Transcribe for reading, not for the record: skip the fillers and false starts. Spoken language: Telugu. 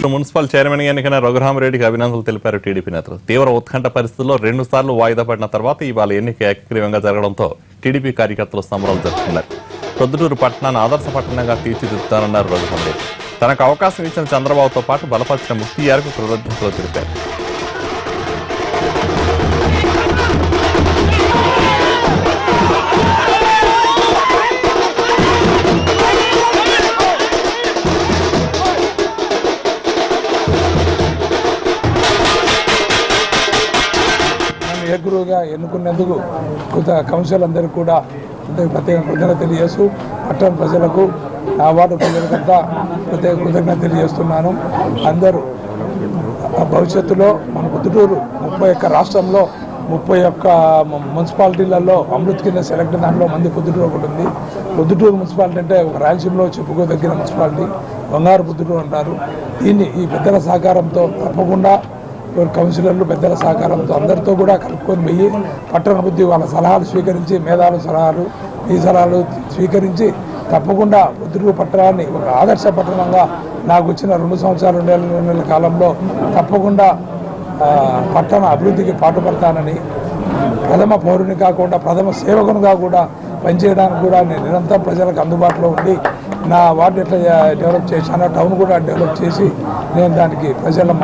మున్సిపల్ చైర్మన్ ఎన్నికైన రఘురామరెడ్డికి అభినందనలు తెలిపారు టీడీపీ నేతలు. తీవ్ర ఉత్కంఠ పరిస్థితుల్లో 2 సార్లు వాయిదా పడిన తర్వాత ఇవాళ ఎన్నిక ఏకగ్రీవంగా జరగడంతో టీడీపీ కార్యకర్తలు సంబరాలు జరుపుకున్నారు. ప్రొద్దుటూరు పట్టణాన్ని ఆదర్శ పట్టణంగా తీర్చిదిద్దుతానన్నారు రఘురామరెడ్డి. తనకు అవకాశం ఇచ్చిన చంద్రబాబుతో పాటు బలపరిచిన ముఖ్తియార్కు కృతజ్ఞతలు తెలిపారు. ఏకగ్రీవంగా ఎన్నుకున్నందుకు కౌన్సిల్ అందరికీ కూడా ప్రత్యేక కృతజ్ఞత తెలియజేస్తూ పట్టణ ప్రజలకు నా వార్డు ప్రజలకంతా ప్రత్యేక కృతజ్ఞత తెలియజేస్తున్నాను. అందరూ భవిష్యత్తులో మన పొద్దుటూరు 31 రాష్ట్రంలో 31 మున్సిపాలిటీలలో అమృత్ కింద సెలెక్ట్ దాంట్లో మంది పొద్దుటూరు ఒకటి ఉంది. పొద్దుటూరు మున్సిపాలిటీ అంటే ఒక రాయలసీమలో చెప్పుకోదగిన మున్సిపాలిటీ, బంగారు పొద్దుటూరు అంటారు. దీన్ని ఈ పెద్దల సహకారంతో తప్పకుండా కౌన్సిలర్లు పెద్దల సహకారంతో అందరితో కూడా కలుపుకొని పోయి పట్టణ అభివృద్ధి వాళ్ళ సలహాలు స్వీకరించి మేధావుల సలహాలు ఈ సలహాలు స్వీకరించి తప్పకుండా పొద్దుటూరు పట్టణాన్ని ఒక ఆదర్శ పట్టణంగా నాకు వచ్చిన 2 సంవత్సరాలు 2 నెలల కాలంలో తప్పకుండా పట్టణ అభివృద్ధికి పాటుపడతానని, ప్రథమ పౌరుని కాకుండా ప్రథమ సేవకునిగా కూడా పనిచేయడానికి కూడా నేను నిరంతరం ప్రజలకు అందుబాటులో ఉండి నా వార్డు ఎట్లా డెవలప్ చేశానో టౌన్ కూడా డెవలప్ చేసి నేను దానికి ప్రజల